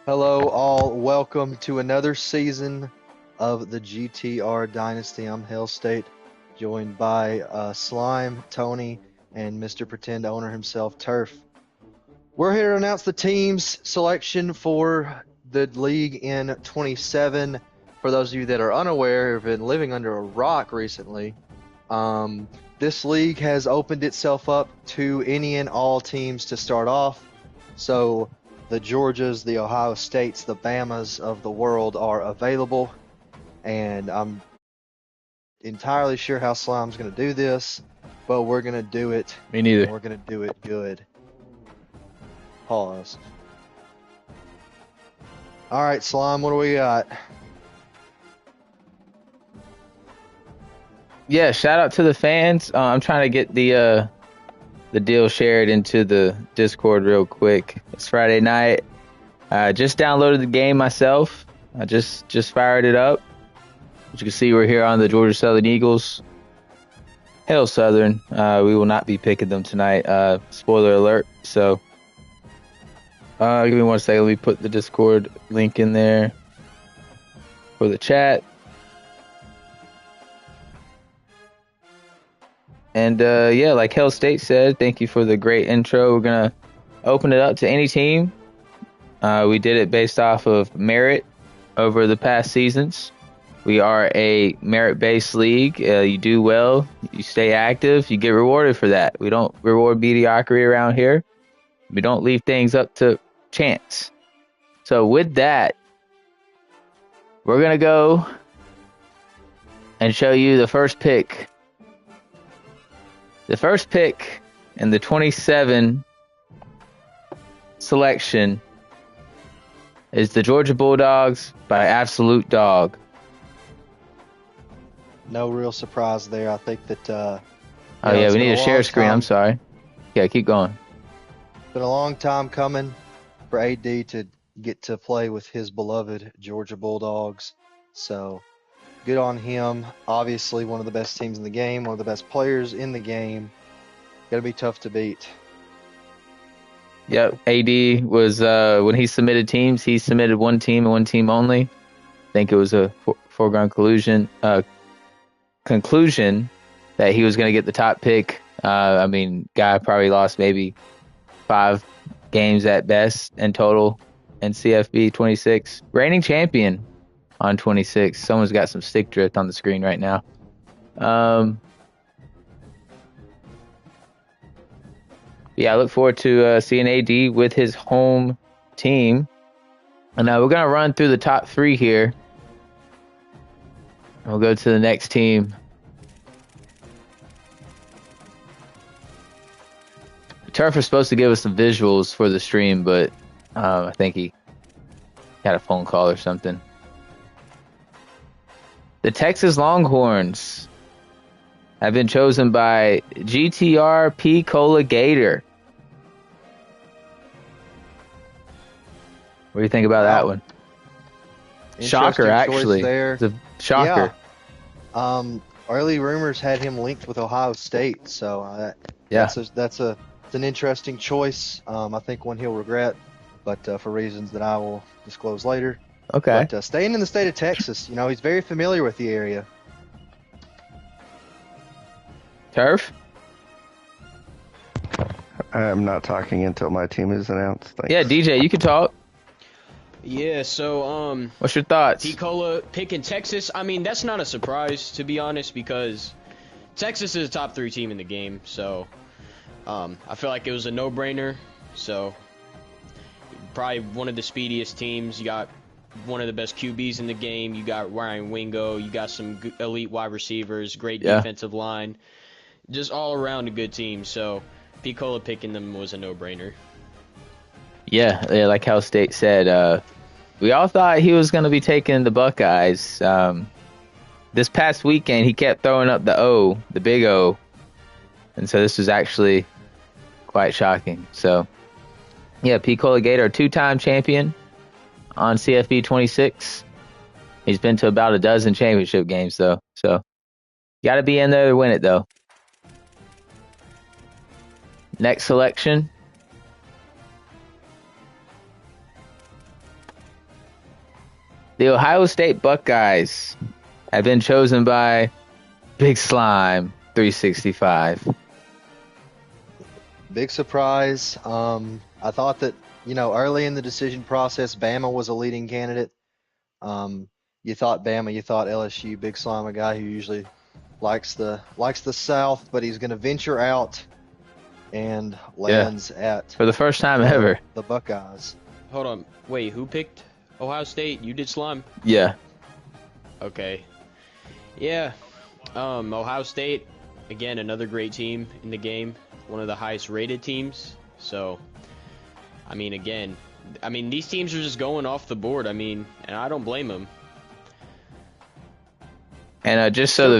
Hello, all. Welcome to another season of the GTR Dynasty. I'm Hell State, joined by Slime, Tony, and Mr. Pretend Owner himself, Turf. We're here to announce the team's selection for the league in 27. For those of you that are unaware, have been living under a rock recently, this league has opened itself up to any and all teams to start off. So the Georgias, the Ohio States, the Bamas of the world are available, and I'm entirely sure how Slime's going to do this, but we're going to do it. Me neither. And we're going to do it good. Pause. All right, Slime, what do we got? Yeah, shout out to the fans. I'm trying to get the deal shared into the Discord real quick. It's Friday night. I just downloaded the game myself. I just fired it up. As you can see, we're here on the Georgia Southern Eagles. Hail Southern. We will not be picking them tonight. Spoiler alert. So, give me 1 second. Let me put the Discord link in there for the chat. And yeah, like Hell State said, thank you for the great intro. We're going to open it up to any team. We did it based off of merit over the past seasons. We are a merit-based league. You do well, you stay active, you get rewarded for that. We don't reward mediocrity around here. We don't leave things up to chance. So with that, we're going to go and show you the first pick. The first pick in the 27 selection is the Georgia Bulldogs by Absolute Dog. No real surprise there. I think that. Oh yeah, we need a share screen. I'm sorry. Yeah, keep going. It's been a long time coming for AD to get to play with his beloved Georgia Bulldogs. So good on him. Obviously, one of the best teams in the game, one of the best players in the game. Going to be tough to beat. Yep, AD was, when he submitted teams, he submitted one team and one team only. I think it was a foregone conclusion that he was going to get the top pick. I mean, guy probably lost maybe 5 games at best in total in CFB27. Reigning champion on 26. Someone's got some stick drift on the screen right now. Yeah, I look forward to seeing AD with his home team. And we're going to run through the top 3 here. We'll go to the next team. Turf was supposed to give us some visuals for the stream, but I think he had a phone call or something. The Texas Longhorns have been chosen by GTR P. Cola Gator. What do you think about that one? Shocker, actually. It's a shocker. Yeah. Early rumors had him linked with Ohio State, so yeah, that's an interesting choice. I think one he'll regret, but for reasons that I will disclose later. Okay. But staying in the state of Texas, he's very familiar with the area. Turf? I'm not talking until my team is announced. Thanks. Yeah, DJ, you can talk. Yeah, so what's your thoughts? P-Cola picking Texas. I mean, that's not a surprise, to be honest, because Texas is a top 3 team in the game. So I feel like it was a no-brainer. So probably one of the speediest teams. You got one of the best QBs in the game. You got Ryan Wingo. You got some elite wide receivers, great defensive line. Just all around a good team. So P-Cola picking them was a no-brainer. Yeah, like Cal State said, we all thought he was going to be taking the Buckeyes. This past weekend, he kept throwing up the big O. And so this was actually quite shocking. So, yeah, P. Gator, 2-time champion on CFB26. He's been to about a dozen championship games, though. So, got to be in there to win it, though. Next selection. The Ohio State Buckeyes have been chosen by Big Slime 365. Big surprise. I thought that, early in the decision process, Bama was a leading candidate. You thought Bama, you thought LSU. Big Slime, a guy who usually likes the South, but he's going to venture out and lands at For the first time ever. the Buckeyes. Hold on. Wait, who picked Ohio State? You did, Slime? Yeah. Okay. Yeah. Ohio State, again, another great team in the game. One of the highest rated teams. So, these teams are just going off the board. And I don't blame them. And just so the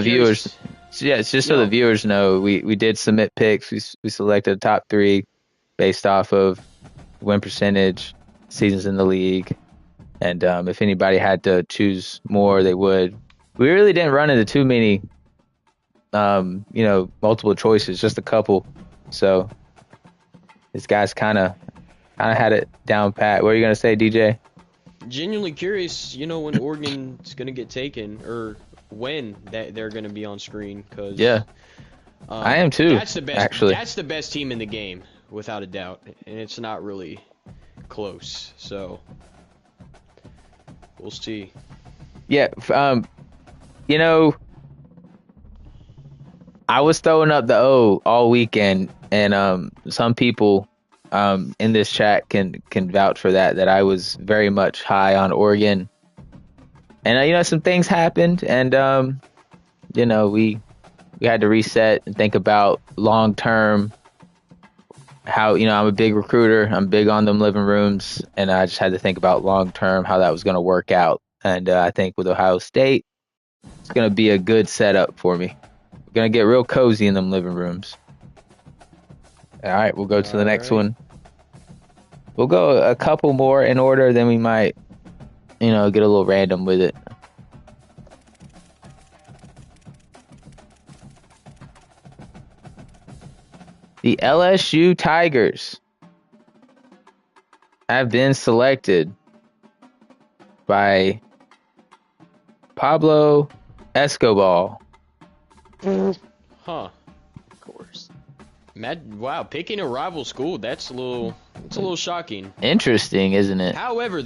viewers know, we did submit picks. We selected the top 3 based off of win percentage, seasons in the league, and if anybody had to choose more, they would. We really didn't run into too many, multiple choices, just a couple. So this guy's kind of had it down pat. What are you gonna say, DJ? Genuinely curious, when Oregon's gonna get taken, or when that they're gonna be on screen. Cause I am too. That's the best. Actually, that's the best team in the game, without a doubt, and it's not really close. So we'll see. Yeah. I was throwing up the O all weekend, and some people in this chat can vouch for that I was very much high on Oregon. And some things happened, and we had to reset and think about long term. How I'm a big recruiter, I'm big on them living rooms, and I just had to think about long term how that was going to work out. And I think with Ohio State, it's going to be a good setup for me. We're going to get real cozy in them living rooms. All right, we'll go to the next one. We'll go a couple more in order, then we might, get a little random with it. The LSU Tigers have been selected by Pablo Escobar. Huh. Of course. Wow, picking a rival school, it's a little shocking. Interesting, isn't it? However,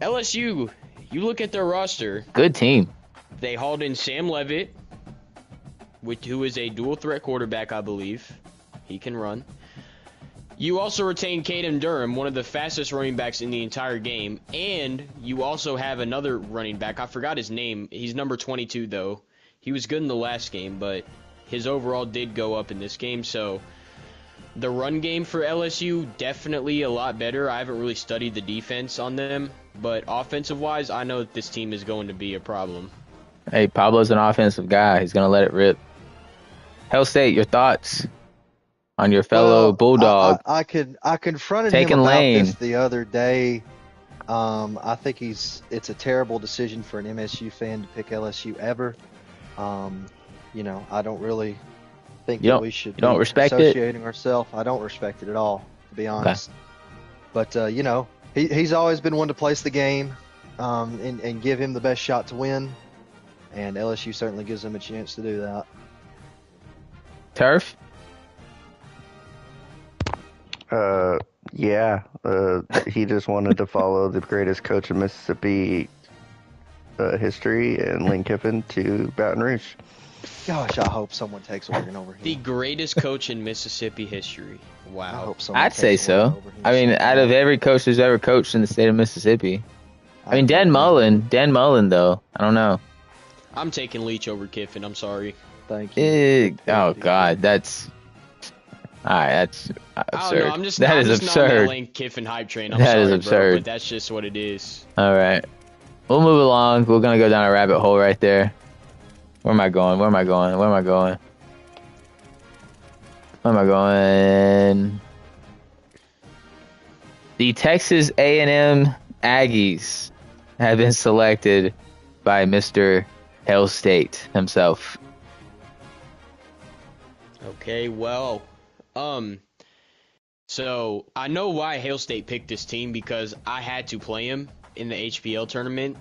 LSU, you look at their roster. Good team. They hauled in Sam Levitt, who is a dual threat quarterback, I believe. He can run. You also retain Caden Durham, one of the fastest running backs in the entire game, and you also have another running back. I forgot his name. He's number 22, though. He was good in the last game, but his overall did go up in this game. So the run game for LSU, definitely a lot better. I haven't really studied the defense on them, but offensive-wise, I know that this team is going to be a problem. Hey, Pablo's an offensive guy. He's going to let it rip. Hell State, your thoughts on your fellow Bulldog? I confronted taking him about lane. this the other day. I think it's a terrible decision for an MSU fan to pick LSU ever. I don't really think that we should be associating ourselves. I don't respect it at all, to be honest. Okay. But he's always been one to place the game, and give him the best shot to win, and LSU certainly gives him a chance to do that. Turf? Yeah. He just wanted to follow the greatest coach in Mississippi history, and Lane Kiffin, to Baton Rouge. Gosh, I hope someone takes Oregon over him. The greatest coach in Mississippi history. Wow. I hope someone I'd say so. I mean, out of every coach who's ever coached in the state of Mississippi. Dan Mullen, though. I don't know. I'm taking Leach over Kiffin. I'm sorry. Thank you. Oh, God. That's... All right, that's absurd. I don't know. I'm just not on absurd. that Lane Kiffin hype train. I'm That sorry, is absurd. bro, but that's just what it is. All right. We'll move along. We're going to go down a rabbit hole right there. Where am I going? The Texas A&M Aggies have been selected by Mr. Hell State himself. Okay, well, So I know why Hail State picked this team because I had to play him in the HPL tournament,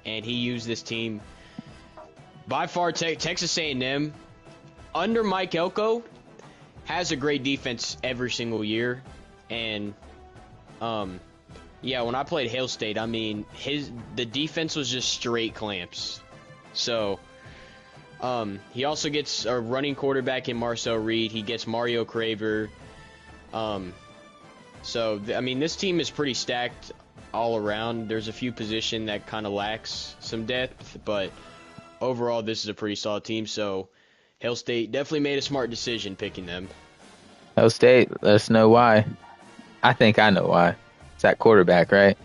and he used this team. By far, Texas A&M under Mike Elko has a great defense every single year, and yeah, when I played Hail State, I mean the defense was just straight clamps. So he also gets a running quarterback in Marcel Reed. He gets Mario Craver. So I mean, this team is pretty stacked all around. There's a few positions that kind of lacks some depth, but overall, this is a pretty solid team. So Hail State definitely made a smart decision picking them. Hail State, let us know why. I think I know why. It's that quarterback, right?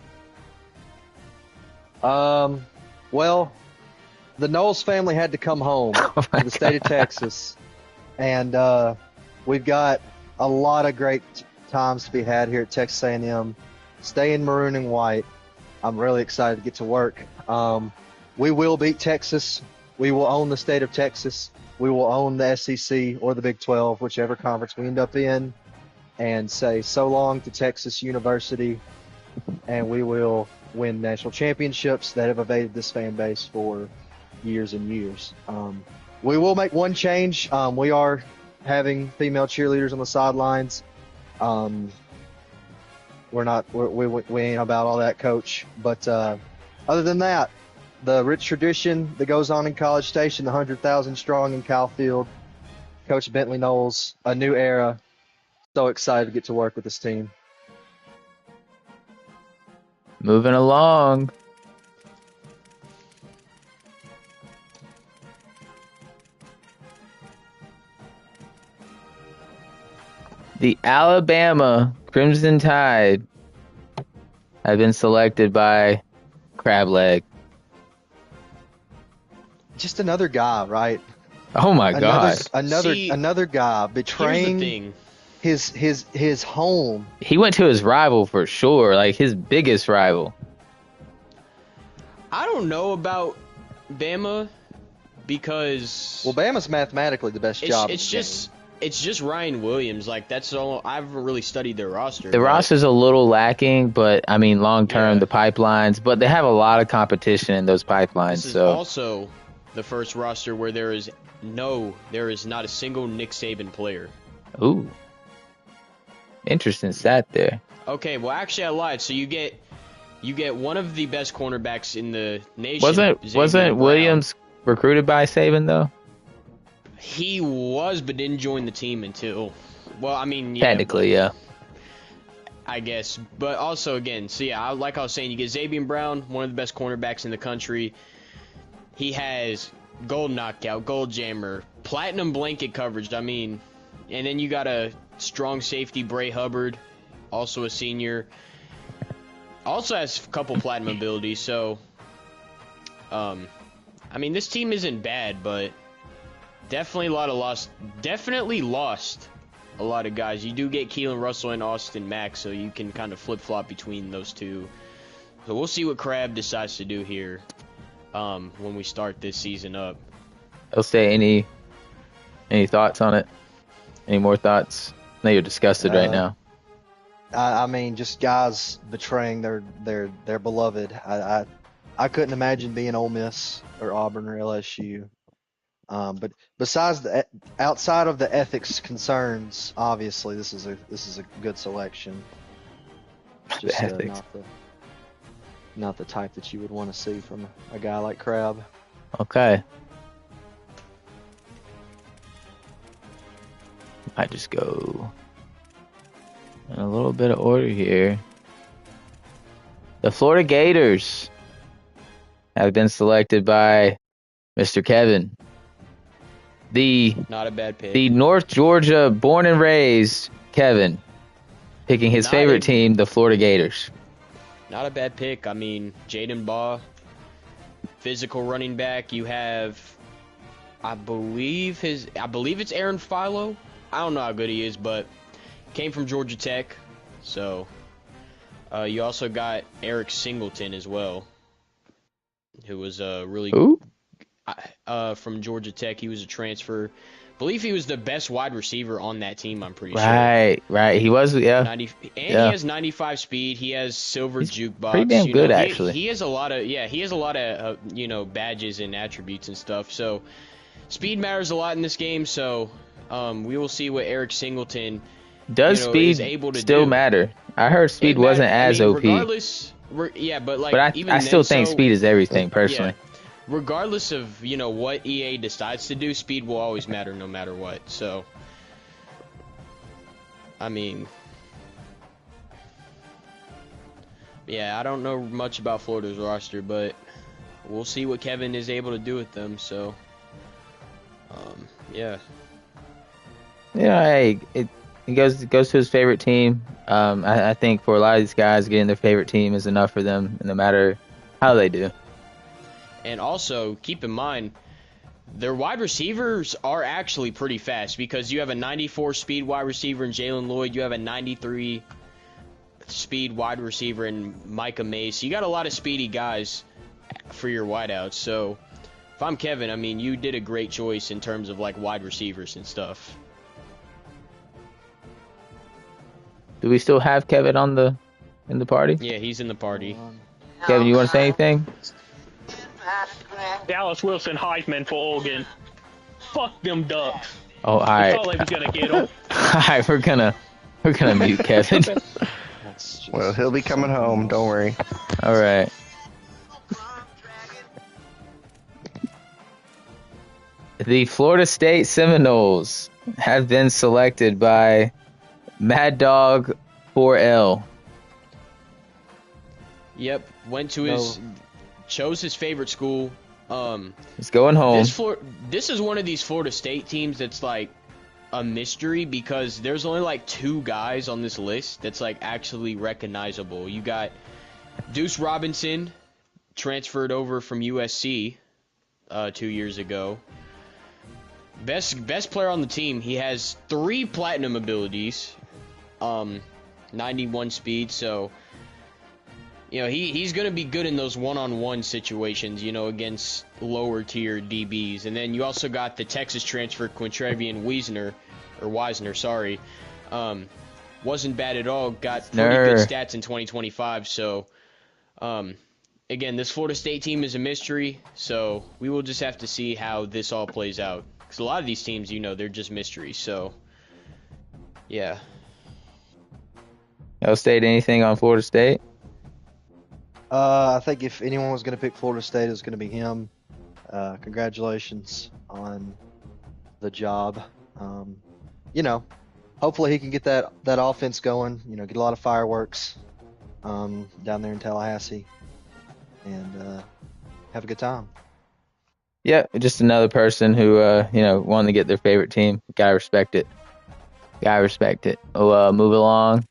Well, the Knowles family had to come home Oh my to the state of Texas, and we've got a lot of great times to be had here at Texas A&M. Stay in maroon and white. I'm really excited to get to work. We will beat Texas. We will own the state of Texas. We will own the SEC or the Big 12, whichever conference we end up in, and say so long to Texas University, and we will win national championships that have evaded this fan base for years and years. We will make one change. We are having female cheerleaders on the sidelines. We ain't about all that, Coach. But other than that, the rich tradition that goes on in College Station, the 100,000 strong in Kyle Field, Coach Bentley Knowles, a new era. So excited to get to work with this team. Moving along. The Alabama Crimson Tide have been selected by Crableg. Just another guy, right? Oh my God! Another guy betraying his home. He went to his rival for sure, like his biggest rival. I don't know about Bama because Bama's mathematically the best job. It's just Ryan Williams. Like that's all. I haven't really studied their roster. The roster's a little lacking, but I mean, long term, the pipelines. But they have a lot of competition in those pipelines. This is also the first roster where there is not a single Nick Saban player. Ooh, interesting stat there. Okay, well actually I lied. So you get one of the best cornerbacks in the nation. Wasn't Williams recruited by Saban though? He was, but didn't join the team until. Well, I mean, technically, yeah. I guess, but also again, so yeah, like I was saying, you get Xavier Brown, one of the best cornerbacks in the country. He has gold knockout, gold jammer, platinum blanket coverage. I mean, and then you got a strong safety, Bray Hubbard, also a senior. Also has a couple platinum abilities. So, I mean, this team isn't bad, but definitely lost a lot of guys. You do get Keelan Russell and Austin Mack, so you can kind of flip-flop between those two. So we'll see what Crab decides to do here when we start this season up. I'll say any thoughts on it? Any more thoughts? I know you're disgusted right now. I mean, just guys betraying their beloved. I couldn't imagine being Ole Miss or Auburn or LSU. But besides outside of the ethics concerns, obviously this is a good selection. Just not the type that you would want to see from a guy like Crab. Okay. I just go in a little bit of order here. The Florida Gators have been selected by Mr. Kevin. Not a bad pick. The North Georgia born and raised Kevin, picking his favorite team, the Florida Gators. Not a bad pick. I mean, Jaden Baugh, physical running back. You have, I believe it's Aaron Philo. I don't know how good he is, but came from Georgia Tech. So you also got Eric Singleton as well, who was really. Who? from Georgia Tech. He was a transfer. I believe he was the best wide receiver on that team, I'm pretty sure. Right. He was, yeah. 90, and Yeah. he has 95 speed. He has silver He's jukebox. pretty damn good, actually. He has a lot of badges and attributes and stuff. So speed matters a lot in this game. So we will see what Eric Singleton Does speed is able to still do. matter? I heard speed wasn't as OP. Regardless, but I still think speed is everything, personally. Yeah, regardless of what EA decides to do, speed will always matter no matter what. So, I mean, yeah, I don't know much about Florida's roster, but we'll see what Kevin is able to do with them. So, yeah. Yeah, hey, it goes to his favorite team. I think for a lot of these guys, getting their favorite team is enough for them, no matter how they do. And also, keep in mind, their wide receivers are actually pretty fast because you have a 94 speed wide receiver in Jalen Lloyd. You have a 93 speed wide receiver in Micah Mace. You got a lot of speedy guys for your wideouts. So, if I'm Kevin, I mean, you did a great choice in terms of wide receivers and stuff. Do we still have Kevin in the party? Yeah, he's in the party. Kevin, you want to say anything? Dallas Wilson Heisman for Oregon. Fuck them Ducks. Oh, all I right. thought they was gonna get them. All right, we're gonna mute Kevin. Well, he'll be coming home. Don't worry. All right. The Florida State Seminoles have been selected by Mad Dog 4L. Yep, went to chose his favorite school. He's going home. This is one of these Florida State teams that's a mystery because there's only 2 guys on this list that's actually recognizable. You got Deuce Robinson, transferred over from USC 2 years ago. Best player on the team. He has 3 platinum abilities, 91 speed. So he's going to be good in those one-on-one situations, against lower tier DBs. And then you also got the Texas transfer Quintrevian Wisner, sorry. Wasn't bad at all. Got pretty good stats in 2025. So, again, this Florida State team is a mystery. So we will just have to see how this all plays out. Because a lot of these teams, they're just mysteries. So, yeah. Y'all state anything on Florida State? I think if anyone was going to pick Florida State, it was going to be him. Congratulations on the job. Hopefully he can get that offense going. Get a lot of fireworks down there in Tallahassee, and have a good time. Yeah, just another person who wanted to get their favorite team. Gotta respect it. We'll move along.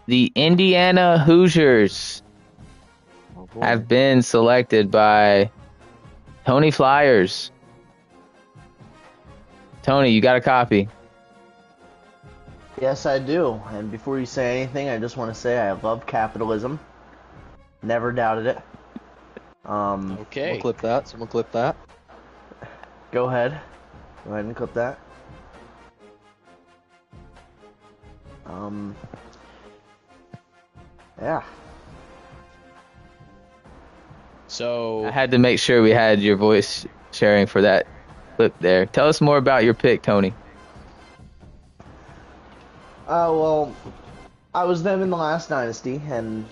The Indiana Hoosiers have been selected by Tony Flyers. Tony, you got a copy? Yes, I do. And before you say anything, I just want to say I love capitalism. Never doubted it. Okay. Someone clip that. Go ahead. Go ahead and clip that. Yeah. So I had to make sure we had your voice sharing for that clip there. Tell us more about your pick, Tony. Well, I was them in the last Dynasty, and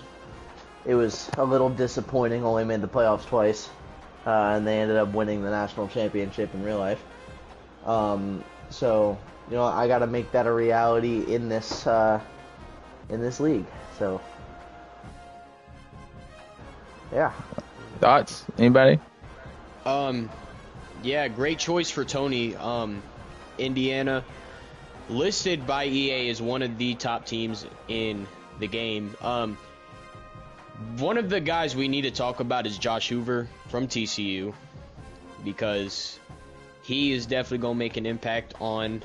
it was a little disappointing. Only made the playoffs twice, and they ended up winning the national championship in real life. So, I got to make that a reality in this league. So, yeah. Thoughts? Anybody? Yeah, great choice for Tony. Indiana, listed by EA as one of the top teams in the game. One of the guys we need to talk about is Josh Hoover from TCU, because he is definitely going to make an impact on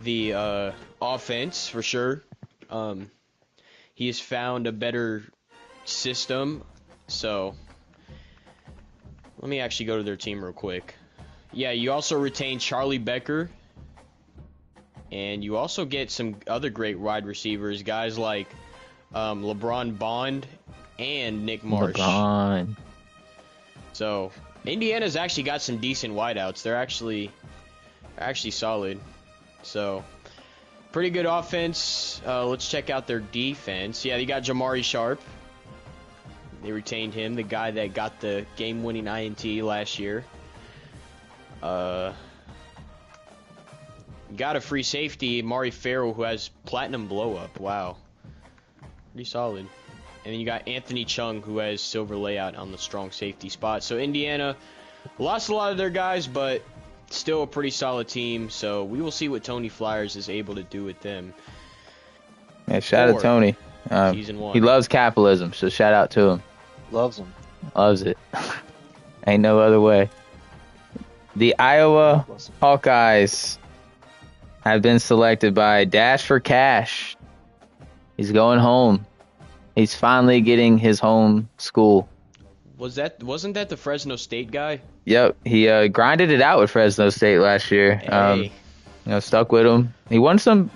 the offense for sure. He has found a better system, so Let me actually go to their team real quick. Yeah, you also retain Charlie Becker. And you also get some other great wide receivers, guys like LeBron Bond and Nick Marsh. LeBron. So Indiana's actually got some decent wideouts. They're actually solid. So pretty good offense. Let's check out their defense. Yeah, you got Jamari Sharp. They retained him, the guy that got the game-winning INT last year. You got a free safety, Mari Farrell, who has platinum blow-up. Wow. Pretty solid. And then you got Anthony Chung, who has silver layout on the strong safety spot. So Indiana lost a lot of their guys, but still a pretty solid team. So we will see what Tony Flyers is able to do with them. Yeah, shout out Tony. Season 1. He loves capitalism, so shout out to him. Loves them. Loves it. Ain't no other way. The Iowa Hawkeyes have been selected by Dash for Cash. He's going home. He's finally getting his home school. Wasn't that the Fresno State guy? Yep, he grinded it out with Fresno State last year. Hey. Stuck with him. He won some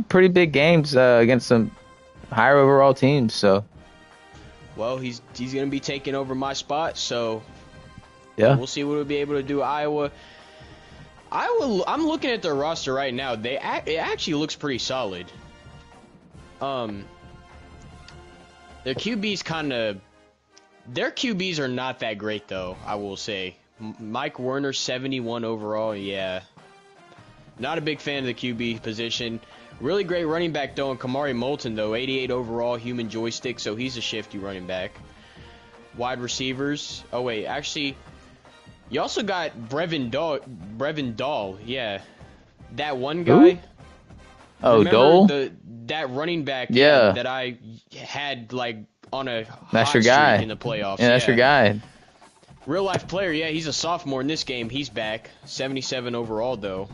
pretty big games against some higher overall teams. So, well, he's gonna be taking over my spot. So, yeah, we'll see what we'll be able to do. Iowa. I'm looking at their roster right now. It actually looks pretty solid. Their QBs are not that great though, I will say. Mike Werner, 71 overall, yeah. Not a big fan of the QB position. Really great running back though, and Kamari Moulton though, 88 overall, human joystick, so he's a shifty running back. Wide receivers. Oh wait, actually, you also got Brevin Dahl, yeah. That one guy. Who? Oh, Dole? That running back, yeah, that I had like on a that's hot your guy streak in the playoffs. Yeah, that's your guy. Real life player, yeah, he's a sophomore in this game. He's back. 77 overall though.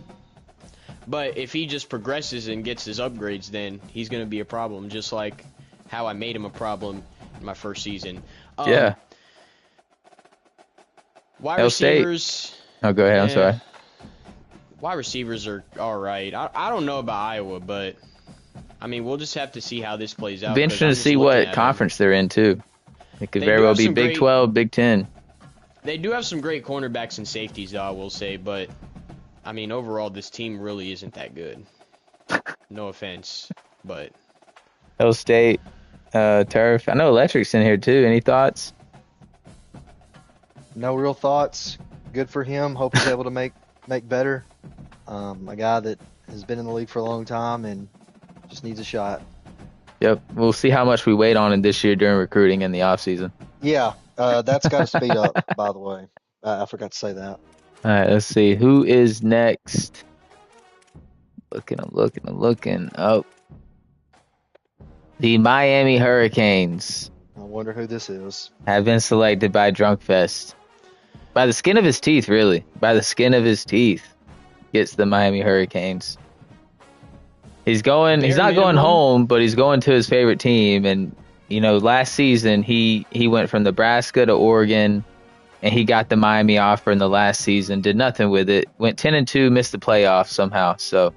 But if he just progresses and gets his upgrades, then he's going to be a problem, just like how I made him a problem in my first season. Yeah. Wide receivers. Oh, go ahead. I'm sorry. Wide receivers are all right. I don't know about Iowa, but I mean, we'll just have to see how this plays out. It'll be interesting to see what conference they're in, too. It could very well be Big 12, Big 10. They do have some great cornerbacks and safeties, though, I will say, but I mean, overall, this team really isn't that good. No offense, but Hill State, Turf. I know Electric's in here, too. Any thoughts? No real thoughts. Good for him. Hope he's able to make better. A guy that has been in the league for a long time and just needs a shot. Yep. We'll see how much we wait on him this year during recruiting in the offseason. Yeah, that's got to speed up, by the way. I forgot to say that. All right, let's see. Who is next? I'm looking. Oh. The Miami Hurricanes. I wonder who this is. Have been selected by Drunkfest. By the skin of his teeth, really. By the skin of his teeth. Gets the Miami Hurricanes. He's not going home, but he's going to his favorite team. And, last season he went from Nebraska to Oregon. And he got the Miami offer in the last season, did nothing with it. Went 10-2, missed the playoffs somehow. So,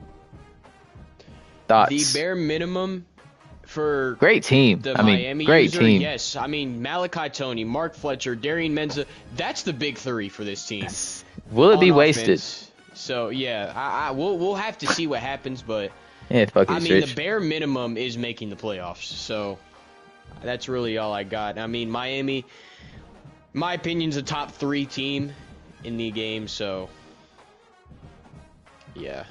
thoughts? The bare minimum for great team. Miami great user, team. Yes, Malachi Tony, Mark Fletcher, Darian Menza. That's the big three for this team. Will it be wasted? So yeah, we'll have to see what happens, but the bare minimum is making the playoffs. So that's really all I got. Miami. My opinion's a top 3 team in the game, so yeah.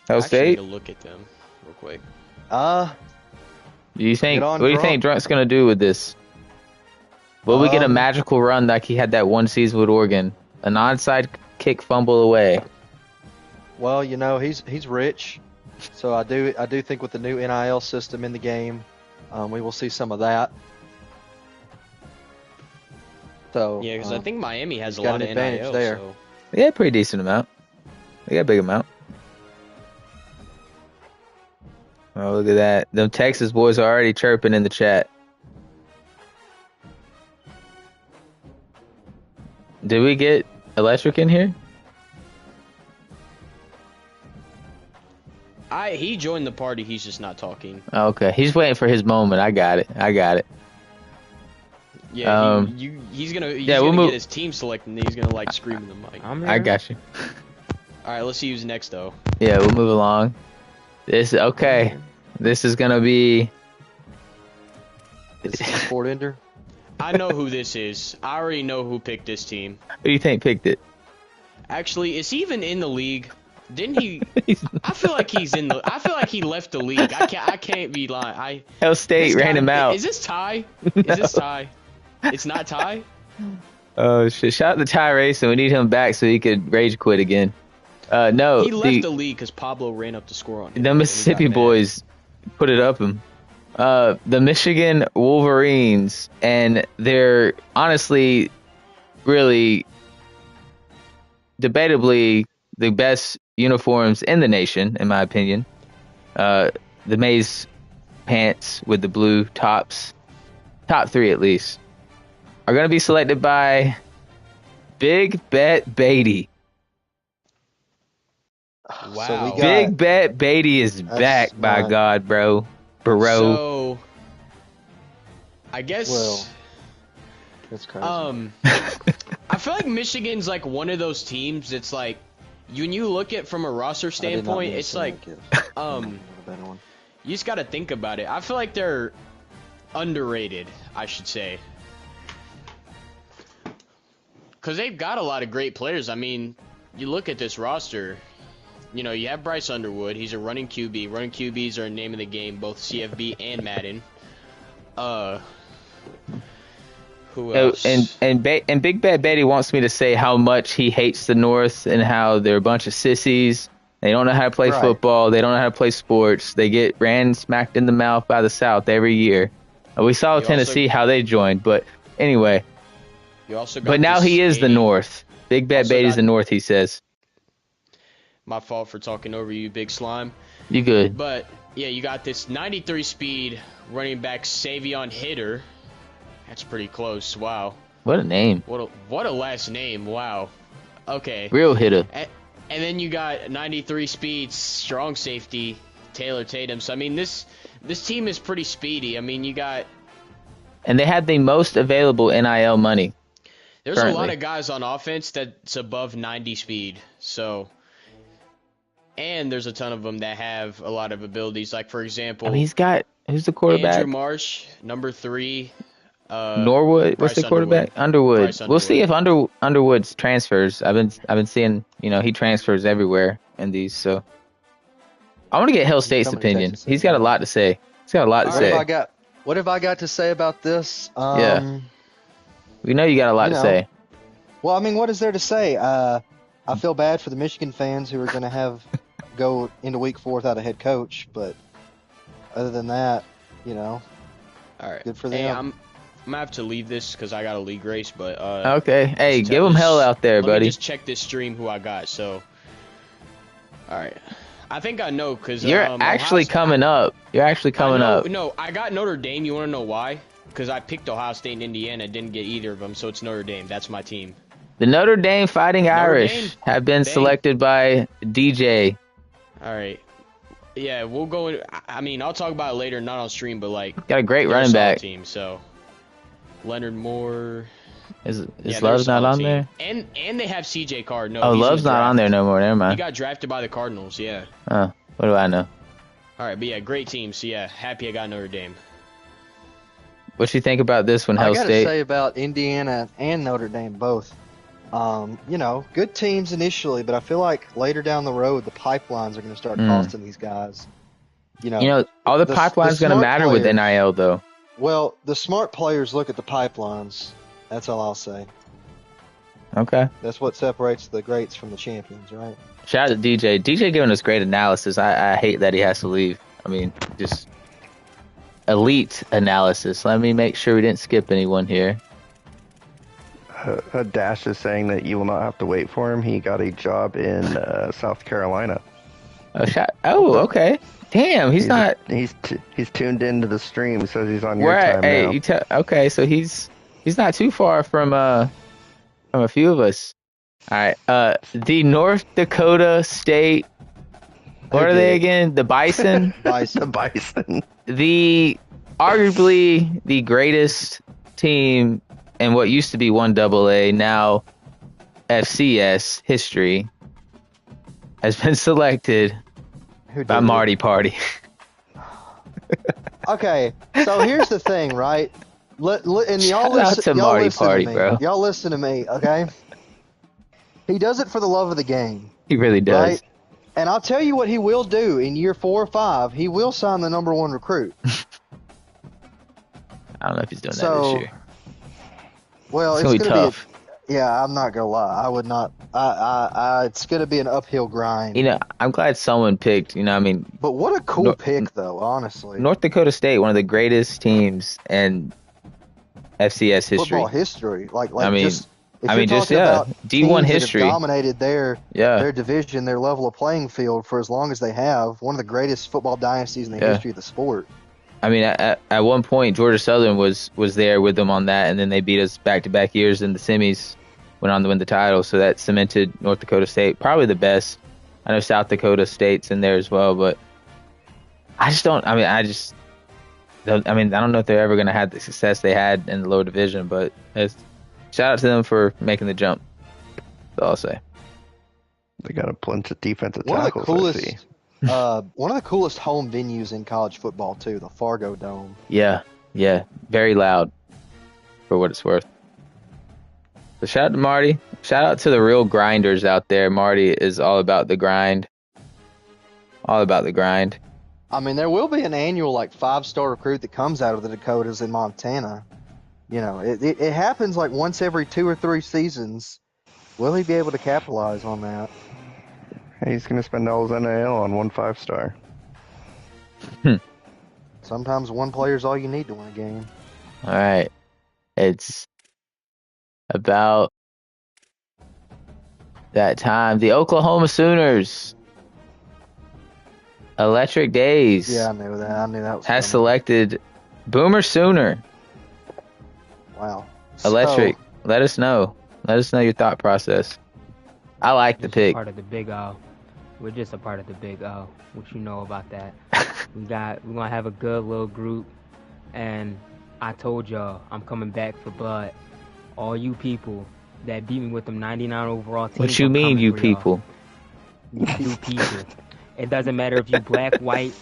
Ohio State? To look at them real quick. What do you think Drunk's gonna do with this? Will we get a magical run like he had that one season with Oregon? An onside kick fumble away. Well, he's rich, so I do think with the new NIL system in the game, we will see some of that. So yeah, because I think Miami has a lot of advantage NIL there. So. Yeah, pretty decent amount. They got a big amount. Oh, look at that. Them Texas boys are already chirping in the chat. Did we get Electric in here? He joined the party. He's just not talking. Okay, he's waiting for his moment. I got it. Yeah, he's gonna get his team selected, and he's gonna like scream in the mic. I got you. All right, let's see who's next though. Yeah, we'll move along. This is gonna be. Is this a Ford Ender? I know who this is. I already know who picked this team. Who do you think picked it? Actually, is he even in the league? Didn't he? I feel like he's in the. I feel like he left the league. I can't be lying. Hell State ran him out. Is this Ty? Is this Ty? It's not Ty. Oh shit! Shout out to Ty Racing. We need him back so he could rage quit again. No, he left the league because Pablo ran up the score on him. The Mississippi boys put it up him. The Michigan Wolverines, and they're honestly, really, debatably the best uniforms in the nation, in my opinion. The maize pants with the blue tops, top 3 at least, are going to be selected by Big Bet Beatty. Wow. So Big Bet Beatty is back, by God, bro. So, I guess. Well, that's crazy. I feel like Michigan's like one of those teams that's like, when you look at from a roster standpoint, it's like, you just got to think about it. I feel like they're underrated, I should say. Because they've got a lot of great players. I mean, you look at this roster, you know, you have Bryce Underwood. He's a running QB. Running QBs are a name of the game, both CFB and Madden. Who else? And Big Bad Betty wants me to say how much he hates the North and how they're a bunch of sissies. They don't know how to play football. They don't know how to play sports. They get smacked in the mouth by the South every year. We saw Tennessee how they joined, but anyway. But now he is the North. Big Bad Betty's the North, he says. My fault for talking over you, Big Slime. You good. But, yeah, you got this 93 speed running back Savion Hitter. That's pretty close. Wow. What a name. What a last name. Wow. Okay. Real hitter. And then you got 93 speed strong safety Taylor Tatum. So, I mean, this team is pretty speedy. I mean, you got... And they had the most available NIL money. There's a lot of guys on offense that's above 90 speed. So... And there's a ton of them that have a lot of abilities. Like, for example... who's the quarterback? Andrew Marsh, number 3. Norwood, what's the quarterback? Underwood. We'll see if Underwood's transfers. I've been seeing, he transfers everywhere in these. So I want to get Hill State's opinion. He's got a lot to say. What have I got to say about this? Yeah. We know you got a lot to say. Well, I mean, what is there to say? I feel bad for the Michigan fans who are going to go into week 4 without a head coach, but other than that, all right, good for them. Hey, I'm gonna have to leave this because I got a league race, but okay. Hey, give them hell out there, buddy. Let me just check this stream who I got. So, all right, I think I know because you're actually coming up. You're actually coming up. No, I got Notre Dame. You want to know why? Because I picked Ohio State and Indiana, didn't get either of them, so it's Notre Dame. That's my team. The Notre Dame Fighting Irish have been selected by DJ. All right. Yeah, we'll go in. I mean, I'll talk about it later, not on stream, but like got a great running back team. So Leonard Moore is Love's not on there, and they have CJ Card. No, Love's not on there no more. Never mind. He got drafted by the Cardinals. Yeah. Oh, what do I know? All right, but yeah, great team. So yeah, happy I got Notre Dame. What you think about this one, Hell State? I gotta say about Indiana and Notre Dame both. Good teams initially, but I feel like later down the road, the pipelines are going to start costing these guys. All the pipelines going to matter with NIL, though. Well, the smart players look at the pipelines. That's all I'll say. Okay. That's what separates the greats from the champions, right? Shout out to DJ. DJ giving us great analysis. I hate that he has to leave. I mean, just elite analysis. Let me make sure we didn't skip anyone here. Dash is saying that you will not have to wait for him. He got a job in South Carolina. Okay. Damn, he's not. He's tuned into the stream. Says he's on your time now. Okay, so he's not too far from from a few of us. All right. The North Dakota State. What are they again? The Bison. The Bison. Bison. The arguably the greatest team in what used to be 1AA, now FCS history, has been selected Who by did it? Marty Party. Okay, so here's the thing, right? And y'all Shout out listen, to y'all Marty listen Party, to me. bro. Y'all listen to me, okay? He does it for the love of the game, He really does. right? And I'll tell you what he will do in year 4 or 5. He will sign the number 1 recruit. I don't know if he's doing that So, this year. well, It's gonna be tough. Yeah, I'm not gonna lie. I would not. It's gonna be an uphill grind. You know, I'm glad someone picked. You know, I mean, But what a cool pick, though. Honestly, North Dakota State, one of the greatest teams in FCS history. Football history. Like I mean, just if you're talking about D1 teams history. that have dominated their Yeah, division, their level of playing field for as long as they have, one of the greatest football dynasties in the Yeah. history of the sport. I mean, at one point, Georgia Southern was there with them on that, and then they beat us back-to-back years in the semis, went on to win the title, so that cemented North Dakota State, probably the best. I know South Dakota State's in there as well, but I don't know if they're ever going to have the success they had in the lower division, but shout out to them for making the jump. That's all I'll say. They got a bunch of defensive One of the tackles. I coolest, see. one of the coolest home venues in college football too, the Fargo Dome. Yeah, very loud for what it's worth. So shout out to Marty. Shout out to the real grinders out there. Marty is all about the grind. All about the grind. I mean, there will be an annual 5-star recruit that comes out of the Dakotas in Montana. You know, it happens once every 2 or 3 seasons. Will he be able to capitalize on that? He's going to spend all his NIL on one 5-star. Sometimes one player's all you need to win a game. All right. It's about that time. The Oklahoma Sooners. Electric Days. Yeah, I knew that. I knew that was has coming. selected Boomer Sooner. Wow. Electric. Let us know. Let us know your thought process. I like the Just pick. Part of the Big O. We're just a part of the Big O. What you know about that? We're gonna have a good little group, and I told y'all I'm coming back for blood. All you people that beat me with them 99 overall teams. What you I'm mean, coming you for y'all. people? You people. It doesn't matter if you black, white.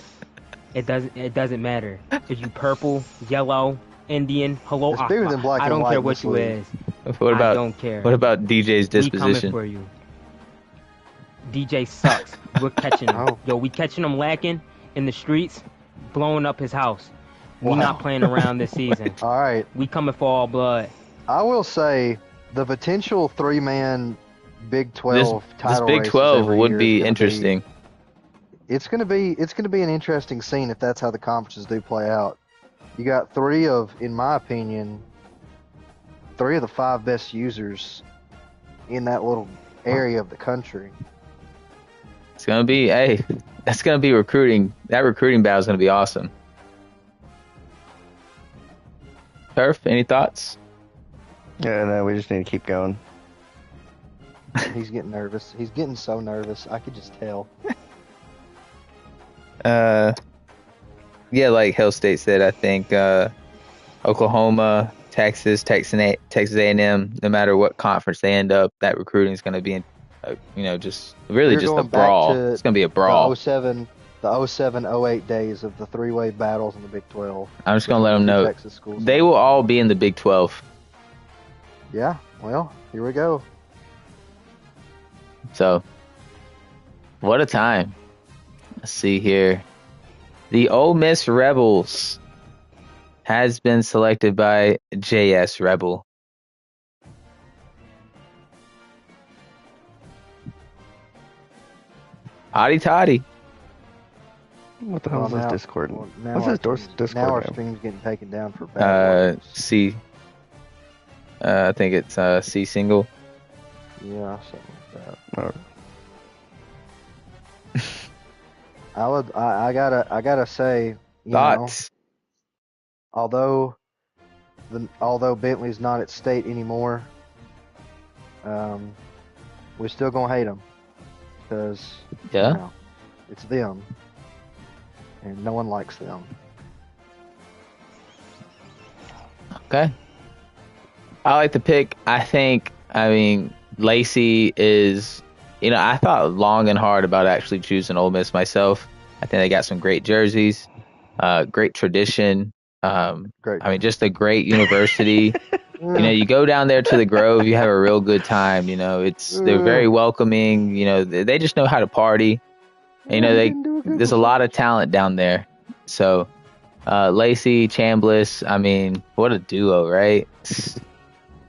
It doesn't matter if you purple, yellow, Indian. Hello, It's bigger than black I and don't white care in what this you league. is. What about I don't care. What about DJ's We coming disposition? for you. DJ sucks. We're catching him. Oh. Yo, we catching him lacking in the streets, blowing up his house. We Wow. not playing around this season. All right. We coming for all blood. I will say the potential 3-man Big 12 This title Big races 12 every would year be is gonna interesting. It's gonna be an interesting scene if that's how the conferences do play out. You got 3 of, in my opinion, 3 of the 5 best users in that little area of the country. It's gonna be that's gonna be recruiting. That recruiting battle is gonna be awesome. Turf, any thoughts? Yeah, no, we just need to keep going. He's getting nervous. He's getting so nervous. I could just tell. Yeah, like Hell State said, I think Oklahoma, Texas A&M, no matter what conference they end up, that recruiting is going to be, just really You're just a going back brawl. to It's going to be a brawl. The 07-08 days of the 3-way battles in the Big 12. I'm just going to let them know Texas schools. they will all be in the Big 12. Yeah, well, here we go. So, what a time. Let's see here. The Ole Miss Rebels has been selected by JS Rebel. Hotty toddy. What the hell is this Discord? Now What's our this stream- Discord Now our name? stream's getting taken down for bad words. C. I think it's C single. Yeah, something like that. Oh, I gotta say, you know, Thoughts? although Bentley's not at state anymore, we're still gonna hate them because Yeah. it's them, and no one likes them. Okay. I like the pick. I mean, Lacey is, I thought long and hard about actually choosing Ole Miss myself. I think they got some great jerseys, great tradition. Great. I mean, just a great university. You go down there to the Grove, you have a real good time. They're very welcoming. They just know how to party. And, there's a lot of talent down there. So, Lacey, Chambliss, I mean, what a duo, right?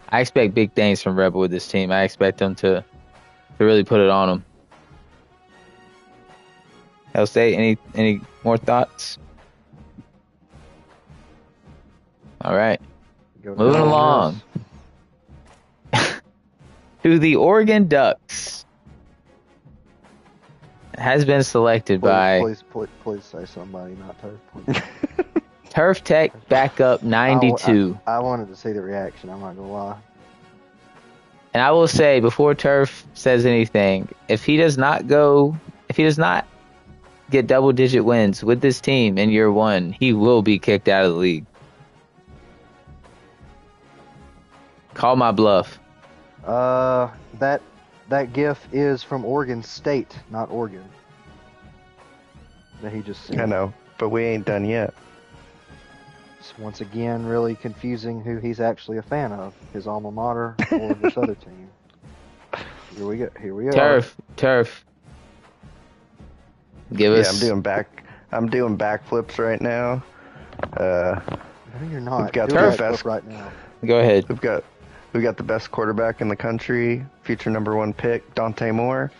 I expect big things from Rebel with this team. I expect them to really put it on them. Hell State, any more thoughts? All right. Moving along to the Oregon Ducks. Has been selected by Please say somebody, not Turf. Please. Turf Tech backup 92. I wanted to see the reaction. I'm not gonna lie. And I will say before Turf says anything, if he does not get double-digit wins with this team in year one, he will be kicked out of the league. Call my bluff. That GIF is from Oregon State, not Oregon. That he just sent. I know, but we ain't done yet. It's once again really confusing who he's actually a fan of, his alma mater or this other team. Here we are. Turf. Give us. I'm doing backflips right now. No, you're not. We've got Do the a best right now. Go ahead. We've got the best quarterback in the country, future number 1 pick, Dante Moore.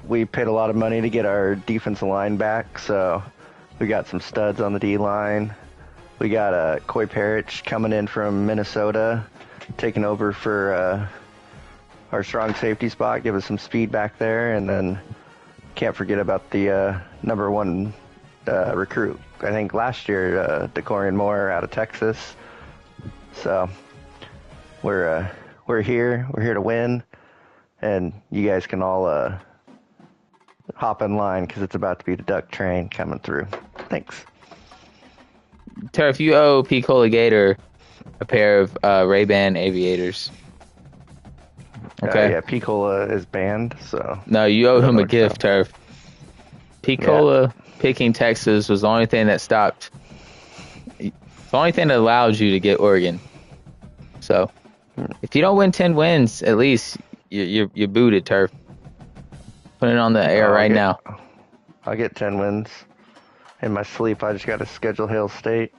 We paid a lot of money to get our defensive line back, so we got some studs on the D-line. We got Coy Parrish coming in from Minnesota, taking over for our strong safety spot, give us some speed back there, and then can't forget about the number 1 recruit. I think last year, DeCorian Moore out of Texas. So we're here. We're here to win, and you guys can all hop in line because it's about to be the Duck train coming through. Thanks. Turf, you owe P. Colligator a pair of Ray-Ban aviators. Okay. Yeah, Picola is banned, so. No, you owe him a gift, Turf. Picola picking Texas was the only thing that stopped. The only thing that allowed you to get Oregon. So, if you don't win 10 wins, at least you're booted, Turf. Put it on the air right now. I'll get 10 wins. In my sleep, I just got to schedule Hail State.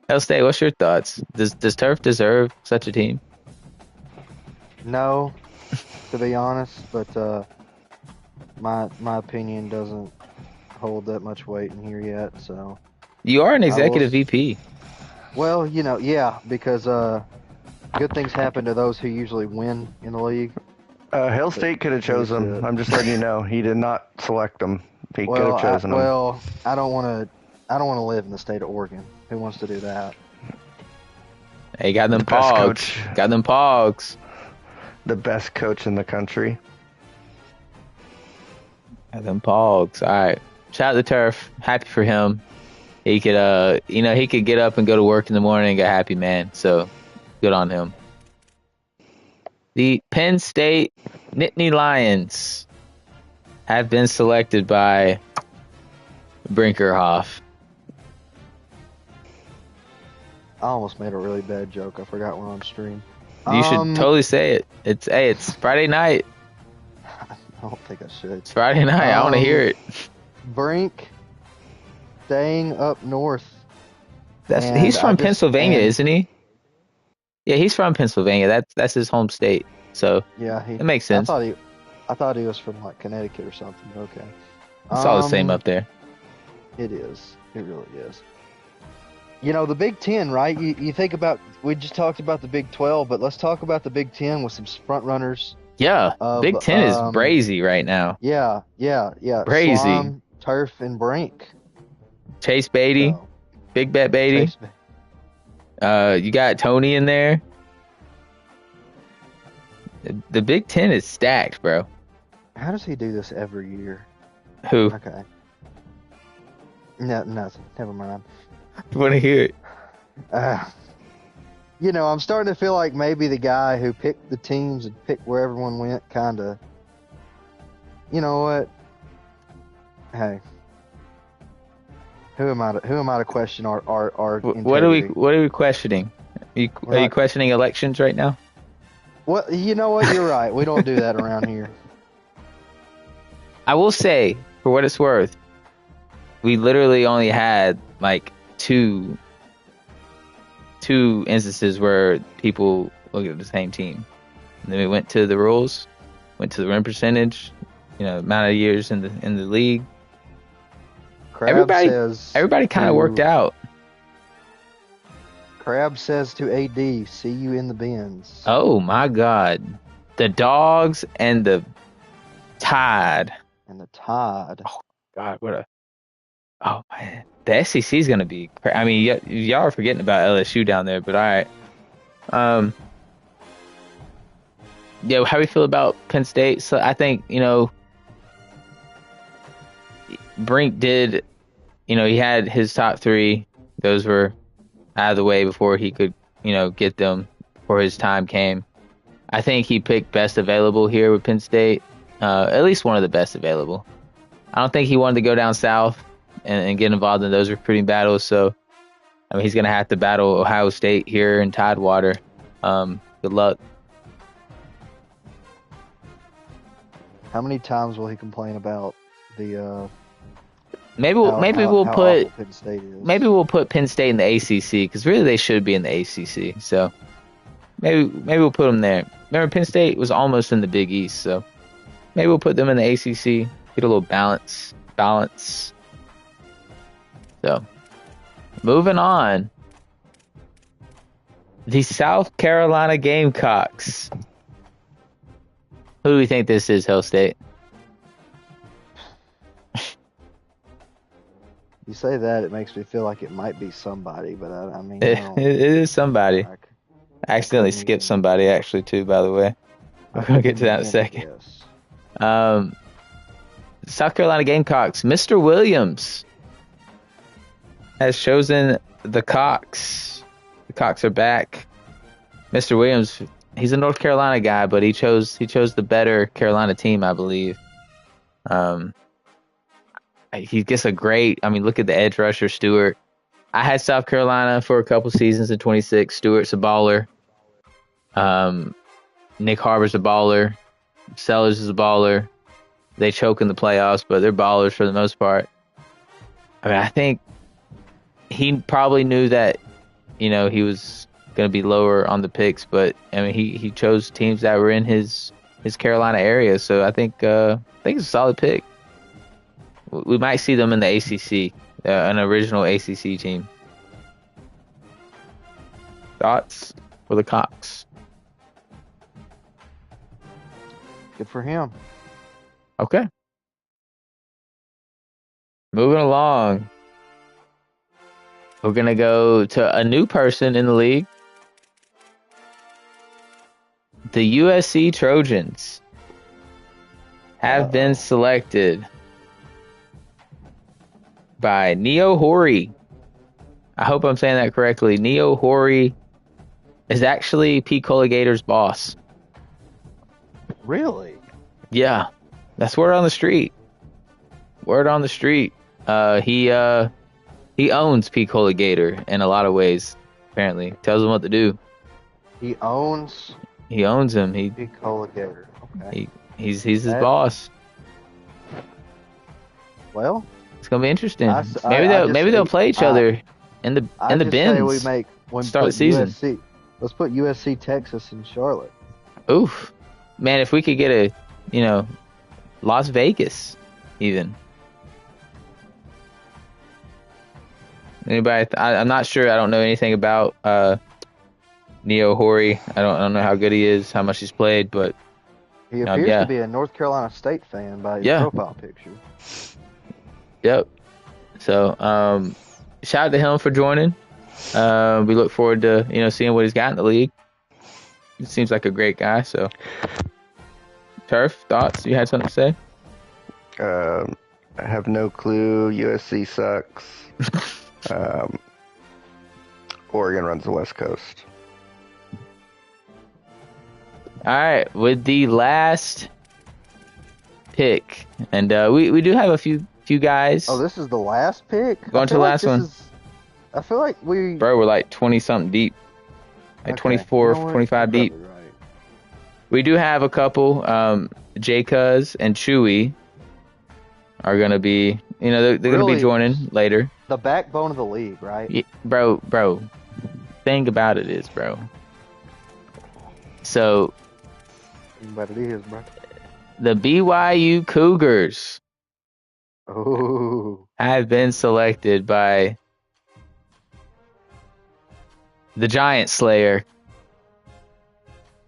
Hail State, what's your thoughts? Does Turf deserve such a team? No, to be honest, but my opinion doesn't hold that much weight in here yet. So you are an executive VP. Well, yeah, because good things happen to those who usually win in the league. Hail State could have chosen him. I'm just letting you know. He did not select him. He could have chosen him. Well, I don't want to live in the state of Oregon. Who wants to do that? Hey, got them pogs. Got them pogs. The best coach in the country. Got them pogs. All right. Shout out to Turf. Happy for him. He could, he could get up and go to work in the morning and get a happy man. So, good on him. The Penn State Nittany Lions have been selected by Brinkerhoff. I almost made a really bad joke. I forgot we're on stream. You should totally say it. It's Friday night. I don't think I should. It's Friday night. I want to hear it. Brink staying up north. He's from Pennsylvania, isn't he? Yeah, he's from Pennsylvania. That's his home state. So yeah, it makes sense. I thought he was from like Connecticut or something. Okay. It's all the same up there. It is. It really is. The Big Ten, right? You think about, we just talked about the Big 12, but let's talk about the Big Ten with some front runners. Yeah, Big Ten is brazy right now. Yeah. Brazy. Slime, Turf, and Brink. Chase Beatty, Big Bet Beatty. You got Tony in there. The Big Ten is stacked, bro. How does he do this every year? Who? Okay. No, nothing. Never mind. Want to hear it? I'm starting to feel like maybe the guy who picked the teams and picked where everyone went kind of. You know what? Hey, who am I to question our What are we integrity? What are we questioning? Are you questioning elections right now? Well, you know what? You're right. We don't do that around here. I will say, for what it's worth, we literally only had like two instances where people look at the same team. And then we went to the rules, went to the win percentage, amount of years in the league. Everybody kind of worked out. Crab says to AD, "See you in the bins." Oh my God, the Dogs and the Tide. Oh God, oh man, the SEC is gonna be. I mean, y'all are forgetting about LSU down there, but all right. Yeah, how do we feel about Penn State? So I think Brink did. He had his top three. Those were out of the way before he could, get them before his time came. I think he picked best available here with Penn State. At least one of the best available. I don't think he wanted to go down south and get involved in those recruiting battles. So, I mean, he's going to have to battle Ohio State here in Tidewater. Good luck. How many times will he complain about the? Maybe we'll put Penn State is. Maybe we'll put Penn State in the ACC because really they should be in the ACC. So maybe we'll put them there. Remember, Penn State was almost in the Big East, so maybe we'll put them in the ACC. Get a little balance. So moving on, the South Carolina Gamecocks. Who do we think this is, Hill State? You say that, it makes me feel like it might be somebody, but I mean, It is somebody. I accidentally skipped somebody, actually, too, by the way. We're going to get to that in a second. South Carolina Gamecocks. Mr. Williams has chosen the Cocks. The Cocks are back. Mr. Williams, he's a North Carolina guy, but he chose the better Carolina team, I believe. He gets a great. I mean, look at the edge rusher, Stewart. I had South Carolina for a couple seasons in 26. Stewart's a baller. Nick Harbor's a baller. Sellers is a baller. They choke in the playoffs, but they're ballers for the most part. I mean, I think he probably knew that, he was going to be lower on the picks, but I mean, he chose teams that were in his Carolina area, so I think it's a solid pick. We might see them in the ACC, an original ACC team. Thoughts for the Cocks? Good for him. Okay. Moving along. We're going to go to a new person in the league. The USC Trojans have been selected by Neo Hori. I hope I'm saying that correctly. Neo Hori is actually P. Colligator's boss. Really? Yeah. That's word on the street. Word on the street. He owns P. Colligator in a lot of ways, apparently. Tells him what to do. He owns him. P. Colligator. Okay. He's his boss. Well, it's gonna be interesting. Maybe they'll play each other in the bins. Start the season. USC. Let's put USC, Texas, and Charlotte. Oof, man! If we could get a, Las Vegas, even. Anybody? I'm not sure. I don't know anything about Neo Hori. I don't know how good he is, how much he's played, but he appears to be a North Carolina State fan by his profile picture. Yep. So, shout out to him for joining. We look forward to seeing what he's got in the league. seems like a great guy. So, Turf, thoughts? You had something to say? I have no clue. USC sucks. Oregon runs the West Coast. All right, with the last pick, and we do have a few guys. Oh, this is the last pick? Going to the last one. I feel like we... Bro, we're like 20-something deep. Like Okay, 24, you know what? 25 You're deep. probably right. We do have a couple. J-Cuz and Chewy are going to be, they're going to be Really? joining later. The backbone of the league, right? Yeah, bro. Thing about it is, bro. So, But it is, bro. the BYU Cougars Oh, have been selected by the Giant Slayer,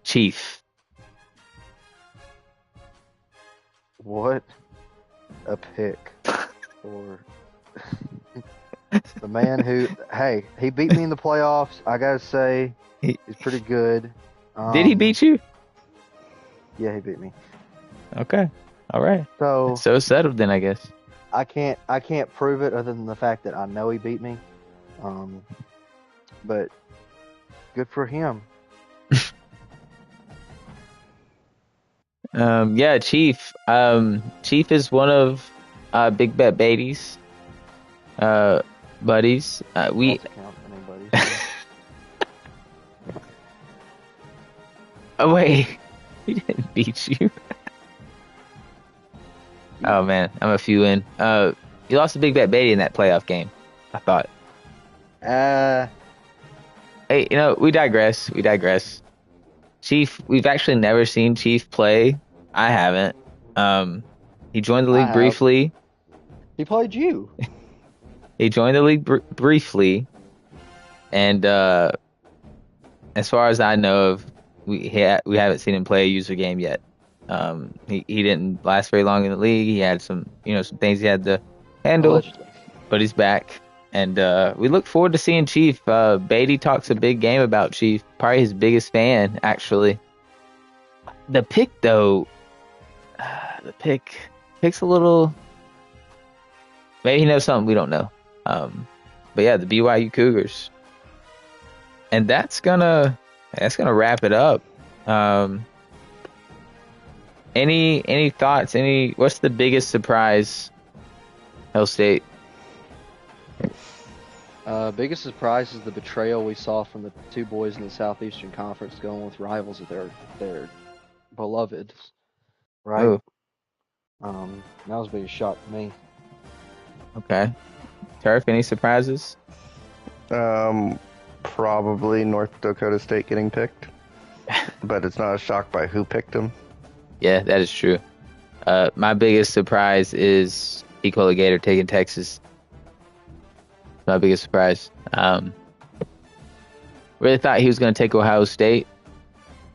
Chief. what a pick for the man who, hey, he beat me in the playoffs. I gotta say, he's pretty good. Did he beat you? Yeah, he beat me. Okay. All right. So So settled then, I guess. I can't prove it other than the fact that I know he beat me. But good for him. Yeah, Chief. Chief is one of Big Bet Beatty's buddies. We Doesn't count anybody. oh wait, he didn't beat you. Oh man, I'm a few in. You lost to Big Bet Beatty in that playoff game, I thought. Hey, we digress. Chief, we've actually never seen Chief play. I haven't. He joined the I league have. briefly. He played you. He joined the league briefly, and as far as I know of, we haven't seen him play a user game yet. He didn't last very long in the league. He had some some things he had to handle, Allegedly. but he's back, and we look forward to seeing Chief. Beatty talks a big game about Chief, probably his biggest fan actually. The pick though, pick's a little. Maybe he knows something we don't know. But yeah, the BYU Cougars, and that's gonna wrap it up. Any thoughts? What's the biggest surprise? Hell State. Biggest surprise is the betrayal we saw from the two boys in the Southeastern Conference going with rivals of their beloveds. Right. Oh, That was a big shock to me. okay. Turf, any surprises? Probably North Dakota State getting picked, but it's not a shock by who picked them. Yeah, that is true. My biggest surprise is Equal Gator taking Texas. My biggest surprise. Really thought he was going to take Ohio State,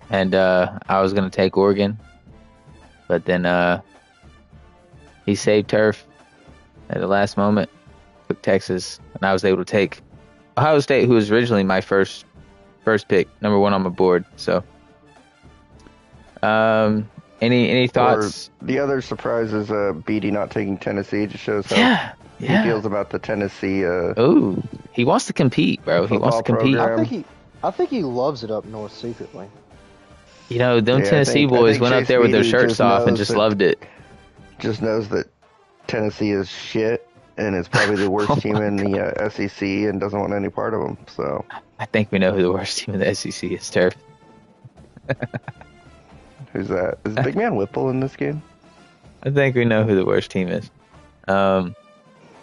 and I was going to take Oregon, but then he saved Turf at the last moment, took Texas, and I was able to take Ohio State, who was originally my first pick, number 1 on my board. So, any thoughts? Or the other surprise is Beatty not taking Tennessee. Just shows how he feels about the Tennessee. Oh, he wants to compete, bro. He wants to compete. program. I think he loves it up north secretly. Them Yeah, I Tennessee think boys went up Chase there with their Beatty shirts just off and knows just that- loved it. Just knows that Tennessee is shit and is probably the worst team in the SEC and doesn't want any part of them. So I think we know who the worst team in the SEC is, Turf. who's that? Is Big Man Whipple in this game? I think we know who the worst team is.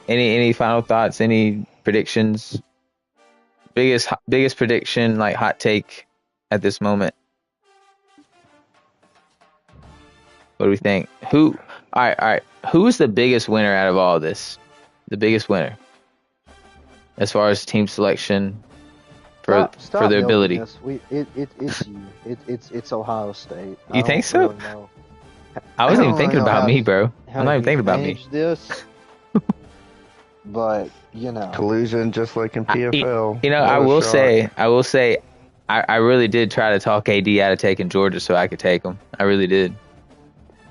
Any final thoughts? Any predictions? Biggest prediction, like hot take at this moment. What do we think? All right. Who is the biggest winner out of all this? The biggest winner, as far as team selection for their milking ability. this. It's you. It's Ohio State. You think so? Really know I wasn't even don't thinking know about how me, to- bro. how I'm not to even thinking about me. manage this, but Collusion, just like in PFL. I will say, I really did try to talk AD out of taking Georgia so I could take him. I really did.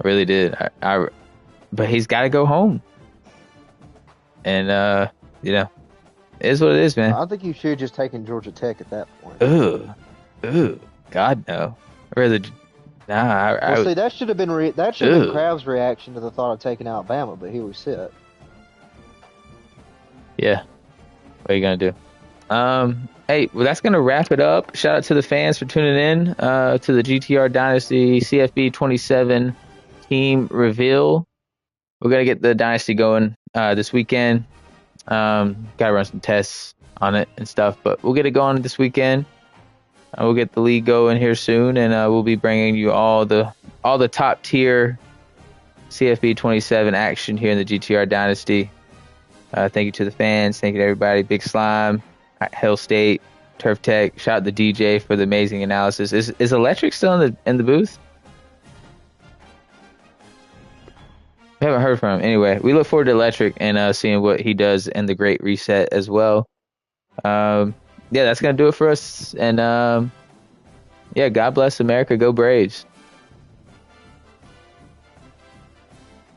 I really did. But he's got to go home. And, you know, it is what it is, man. I think you should have just taken Georgia Tech at that point. Ugh. God, no. See, that should have been Crab's reaction to the thought of taking Alabama, but here we sit. Yeah. What are you going to do? Hey, well, that's going to wrap it up. Shout out to the fans for tuning in to the GTR Dynasty CFB27 team reveal. We're going to get the Dynasty going this weekend. Got to run some tests on it and stuff, but we'll get it going this weekend. We'll get the league going here soon, and we'll be bringing you all the top tier CFB27 action here in the GTR Dynasty. Thank you to the fans. Thank you to everybody. Big Slime, Hell State, Turf Tech. Shout out to DJ for the amazing analysis. Is Electric still in the booth? I haven't heard from him. Anyway, we look forward to Electric and seeing what he does in the Great Reset as well. Yeah, that's gonna do it for us. And yeah, God bless America. Go Braves.